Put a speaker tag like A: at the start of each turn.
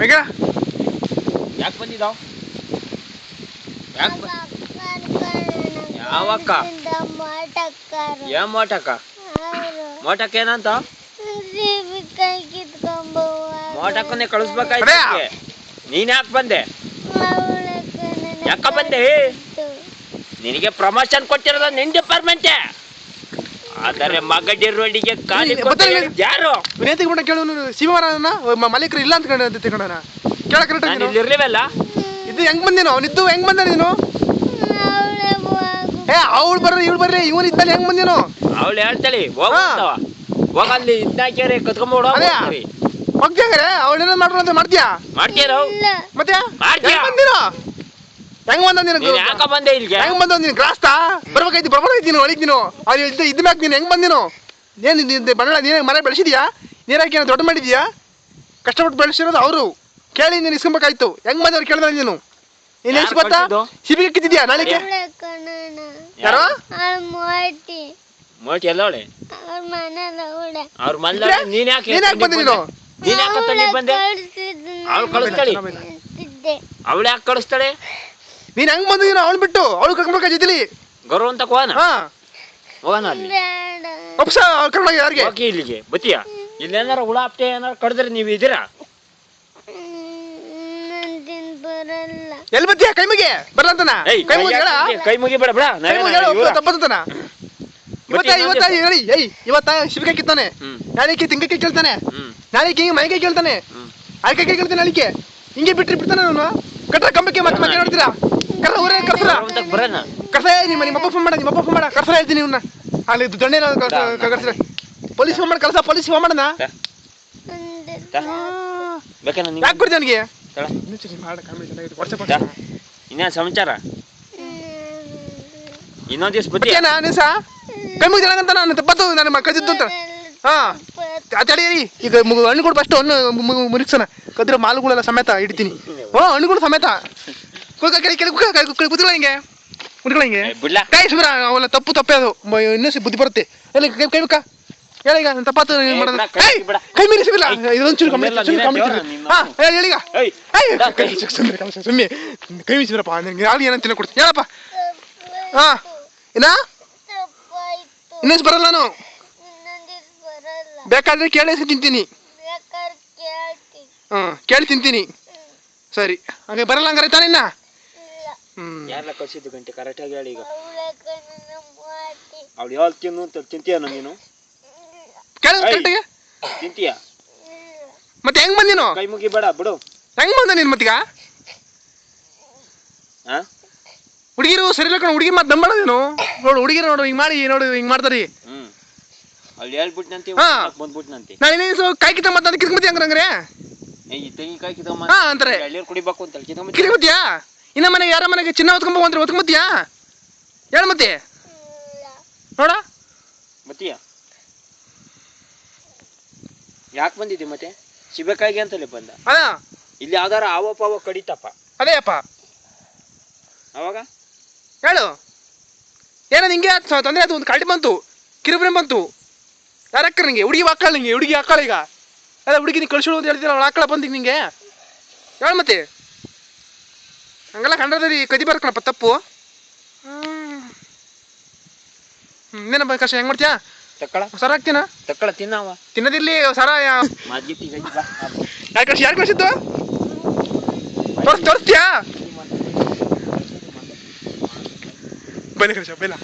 A: ಹೇಗ
B: ಯಾಕೆ ಬಂದಿದ್ದಾವ ಯಾಕೆ ಯಾವಕ್ಕ ಯಾವ ಮೋಟಕ್ಕ ಮೋಟಕ್ಕ ಏನಂತ ಮೋಟಕ್ಕನ್ನೇ ಕಳಿಸ್ಬೇಕಾಯ್ತು ನೀನ್ ಯಾಕೆ ಬಂದೆ ಯಾಕ ಬಂದೆ ನಿನಗೆ ಪ್ರಮೋಷನ್ ಕೊಟ್ಟಿರೋದ ನಿನ್ ಡಿಪಾರ್ಟ್ಮೆಂಟೇ ಆದರೆ ಮಗಡಿ ರೋಡಿಗೆ ಯಾರು
A: ಕೇಳು ಶಿವರಾನ ಮಾಲೀಕರು ಇಲ್ಲ ಅಂತ ತಿಳ್ಕೊಂಡನ ಕೇಳ ಕರೆಕ್ಟ್
B: ಇರ್ಲಿವಲ್ಲ
A: ಇದು ಹೆಂಗ್ ಬಂದಿನೋ ಅವನಿದ್ದು ಹೆಂಗ್ ಬಂದ ನೀನು ಅವಳು ಬರ್ರಿ ಇವಳು ಬರ್ರಿ ಇವನ್ ಇದ್ದಲ್ಲಿ ಹೆಂಗ್ ಬಂದಿನೋ
B: ಅವಳು ಹೇಳ್ತಾಳಿ ಹೋಗಲ್ಲಿ ಇದ್ದಾಕ್ಯಾರೆ ಕತ್ಕೊಂಬೋಡ
A: ಹೋಗ್ತಿಯಾಗಾರೆ ಅವಳೇನ ಮಾಡ್ರು ಅಂತ ಮಾಡ್ತೀಯಾ
B: ಮಾಡ್ತೀರ
A: ಮತ್ತೆ ಹೆಂಗ್ ಬಂದಿನೋ ಹೆಂಗ್ ಬಂದ ನೀನು
B: ಯಾಕ ಬಂದೆ ಇಲ್ಲಿಗೆ
A: ಹೆಂಗ್ ಬಂದ ನೀನು ಗ್ರಾಸ್ತಾ ಬರ್ಬೇಕಾಯ್ತು ಒಳಗ್ ನೀನು ಅವ್ರು ಇದ್ ಮ್ಯಾಕ್ ನೀನು ಹೆಂಗ್ ಬಂದಿನೋ ಏನ್ ಬಣ್ಣ ನೀನೇ ಮರ ಬೆಳೆಸಿದ್ಯಾ ನೀರಾಕಿ ಏನೋ ದೊಡ್ಡ ಮಾಡಿದ್ಯಾ ಕಷ್ಟಪಟ್ಟು ಬೆಳೆಸಿರೋದು ಅವರು ಕೇಳಿ ನೀನು ಇಸ್ಕೊಬೇಕಾಯ್ತು ಹೆಂಗ್ ಬಂದವ್ರು ಕೇಳಿದ್ರೆ ನೀನು ನೀನ್ ಎಷ್ಟು ಗೊತ್ತಾ ಸಿಬಿಗೆ ಕಿತ್ತಿದ್ಯಾ ನಾಳೆಗೆ ಯಾರೋ
B: ಮೋಟಿ ಎಲ್ಲ ಅವಳೆ ಅವ್ರ ಮನೆ ನೀನ್ ಯಾಕೆ
A: ಬಂದೆ ನೀನು
B: ನೀನ್ ಯಾಕೆ ತಣ್ಣಿ ಬಂದೆ ಅವಳು ಕಳಿಸ್ತಾಳೆ ಅವಳು ಯಾಕೆ ಕಳಿಸ್ತಾಳೆ
A: ನೀನ್ ಹೆಂಗ್ ಬಂದಿದ್ದೀನ ಅವಳು ಬಿಟ್ಟು ಅವಳು ಕರ್ಕೊಂಡ್ಬೇಕಾಗಿದ್ದಿಲಿ
B: ಗೌರವ ಅಂತ ಹೋಗೋಣ ಅಲ್ಲಿ
A: ಒಪ್ಸ ಕರ್ಕೊಂಡೋಗಿ ಯಾರಿಗೆ
B: ಓಕೆ ಇಲ್ಲಿಗೆ ಬತ್ತೀಯಾ ಇಲ್ಲೇನಾರ ಹುಳ ಅಪ್ಟೆ ಏನಾರು ಕಡಿದ್ರೆ ನೀವು ಇದ್ದೀರಾ
A: ಎಲ್ಲಿ ಬತ್ತೀಯ ಕೈ ಮುಗಿ ಬರ್ಲಂತನ
B: ಕೈ ಮುಗಿ ಬೇಡ ಬೇಡ
A: ತಪ್ಪಂತಾನ ಇವತ್ತ ಶಿವಕಾಯಿ ಕಿತ್ತಾನೆ ನಾಳೆಗೆ ತಿಂಗಕ್ಕೆ ಕೇಳ್ತಾನೆ ನಾಳೆಗೆ ಹಿಂಗೆ ಮೈಗೆ ಕೇಳ್ತಾನೆ ಆಯ್ಕೆ ಕೇಳ್ತಾನೆ ನಾಳಿಕೆ ಹಿಂಗೆ ಬಿಡ್ತಾನೆ ನಾನು ಕಟ್ರ ಕಂಬಕ್ಕೆ ಮತ್ತೆ ಮತ್ತೆ ನೋಡ್ತೀರಾ ಕರ್ರ ಊರೇ ಕರ್ಸರ ಕರ್ಸ ನಿಮ್ಮಪ್ಪ ಫೋನ್ ಮಾಡ ಕರ್ಸರ ಹೇಳ್ತೀನಿ ಇವ್ನ ಅಲ್ಲಿ ದೊಣ್ಣೆ ಕರ್ಸ್ರ ಪೊಲೀಸ್ ಫೋನ್ ಮಾಡಿ ಕಳ್ಸ ಪೊಲೀಸ್ ಫೋನ್ ಮಾಡೋಣ ಯಾಕೆ ಕೊಡ್ತೀಯ ನನಗೆ
B: ಇನ್ನೇನು ಸಮಾಚಾರ ಇನ್ನೊಂದು ದಿವಸ ಬತ್ತೀಯ
A: ದಿವಸ ಕೈ ಮುಗಿದಂತ ನಾನು ತಪ್ಪತ್ತು ನನ್ನ ಕದಿದ್ದು ಅಂತ ಹಾ ತಡಿ ಈಗ ಹಣ್ಣುಗಳು ಫಸ್ಟ್ ಹಣ್ಣು ಮುರಿಕ್ಸೋಣ ಕದ್ರ ಮಾಲುಗಳೆಲ್ಲ ಸಮೇತ ಹಿಡಿತೀನಿ ಹಣ್ಣುಗಳು ಸಮೇತ ಕೂತ್ಕೊಳ್ಳ ಹಿಂಗೆ ಕುತ್ಕೊಳ್ಳ ಹಿಂಗೆ ಕೈ ಸುಮ್ರ ಅವೆಲ್ಲ ತಪ್ಪೇ ಅದು ಇನ್ನೂ ಬುದ್ಧಿ ಬರುತ್ತೆ ಎಲ್ಲಿ ಕೈ ಮುಕ್ಕ ಹೇಳ ಈಗ ತಪ್ಪಾತು ಮಾಡೋದು ಕೈ ಮೀರಿ ಸಿಗಲ್ಲ ಇದೊಂದು ಚೂರು ಹಾ ಹೇಳಿಗ ಸುಮ್ಮನೆ ಕೈ ಮೀಸಿದ್ರಪ್ಪ ನಿನ್ಗೆ ಯಾರು ಏನಂತ ಕೊಡ್ತೀನಿ ಹೇಳಪ್ಪ ಹಾ ಏನ ಇನ್ನೊಂದು ಬರಲ್ಲ ನಾನು ಬೇಕಾದ್ರೆ ಕೇಳಿ ತಿಂತೀನಿ ಕೇಳಿ ತಿಂತೀನಿ ಸರಿ ಹಾಗೆ ಬರಲ್ಲ ಹಂಗಾರೆ ತಾನೇ ಇನ್ನ
B: ಯಾರನ್ನ ಕಳ್ಸಿದ್ದು ಗಂಟೆ ಕರೆಕ್ಟಾಗಿ ಹೇಳಿ ಈಗ ಅವಳು ಯಾವ್ದು ತಿನ್ನು ಅಂತ ತಿಂತೀಯ ನೀನು
A: ಕೇಳ ಕರೆಕ್ಟಾಗಿ
B: ತಿಂತೀಯ
A: ಮತ್ತೆ ಹೆಂಗ್ ಬಂದಿನೋ
B: ಕೈ ಮುಗಿ ಬೇಡ ಬಿಡು
A: ಹೆಂಗ್ ಬಂದ ನೀನು ಮತ್ತೀಗ ಹುಡುಗಿರು ಸರಿ ಇಲ್ಲ ಕಣ ಹುಡುಗಿ ಮತ್ತೆ ನಂಬಳದೇನು ನೋಡು ಹುಡುಗಿರು ನೋಡು ಹಿಂಗ್ ಮಾಡಿ ನೋಡು ಹಿಂಗ್ ಮಾಡ್ತಾರಿ
B: ಅಲ್ಲಿ ಹೇಳ್ಬಿಟ್ನಂತೆ ಬಂದ್ಬಿಟ್ನಂತೆ
A: ನಾನು ಕಾಯಿ ಕಿತ್ತ ಮತ್ತೆ ಅದಕ್ಕೆ ಕಿತ್ಕೊಂಬತ್ತಿ ಹಂಗ್ರೆ
B: ತೆಂಗಿನಕಾಯಿ ಕಿತ್ತಮ್ಮ
A: ಅಂತಾರೆ
B: ಎಳ್ನೀರು ಕುಡಿಬೇಕು ಅಂತ
A: ಕಿತ್ಕೊಂಬತ್ತೀಯಾ ಇನ್ನ ಮನೆಗೆ ಯಾರ ಮನೆಗೆ ಚಿನ್ನ ಹೊತ್ಕೊಂಬ ಅಂದ್ರೆ ಹೊತ್ಕೊಂಬತ್ತೀಯಾ ಹೇಳ ಮತ್ತೆ ನೋಡ
B: ಮತ್ತೀಯ ಯಾಕೆ ಬಂದಿದ್ದೆ ಮತ್ತೆ ಶಿವಕಾಯಿಗೆ ಅಂತಲೇ ಬಂದ
A: ಅದ
B: ಇಲ್ಲಿ ಯಾವ್ದಾರ ಆವ ಪಾವ ಕಡಿತಪ್ಪ
A: ಅದೇ ಅಪ್ಪ
B: ಅವಾಗ
A: ಹೇಳು ಏನೋ ನಿಂಗೆ ತೊಂದರೆ ಆಯ್ತು ಒಂದು ಕಳ್ಳಿ ಬಂತು ಕಿರುಬ್ರೆ ಬಂತು ಯಾರು ಹಾಕ್ತಾರೆ ನಿಂಗೆ ಹುಡುಗಿ ಹಾಕ್ಕೊಳ್ಳ ನಿಂಗೆ ಹುಡುಗಿ ಹಾಕ್ಕೊಳ್ಳ ಈಗ ಅದೇ ಹುಡುಗಿ ನೀನು ಕಳ್ಸಿಡು ಅಂತ ಹೇಳ್ತೀರ ಅವಳು ಹಾಕ್ಕೊಳ್ಳ ಬಂದಿಗೆ ನಿಂಗೆ ಹೇಳು ಮತ್ತೆ ಹಂಗೆಲ್ಲ ಕಂಡ್ರದ್ರಿ ಕದಿ ಬರ್ಕಣಪ್ಪ ತಪ್ಪು ಇನ್ನೇನಪ್ಪ ಕಷ್ಟ ಹೆಂಗ್ ಮಾಡ್ತೀಯಾ
B: ತಕ್ಕಳ
A: ಸರ ಹಾಕ್ತೀನ
B: ತಕ್ಕಳ ತಿನ್ನವ
A: ತಿನ್ನದಿರ್ಲಿ ಸರ ಯಾರು ಕಳ್ಸಿದ್ದು ತೋರಿಸ್ತೀಯಾ ಬೈಲ ಕೃಷ್ಣ ಬೈಲ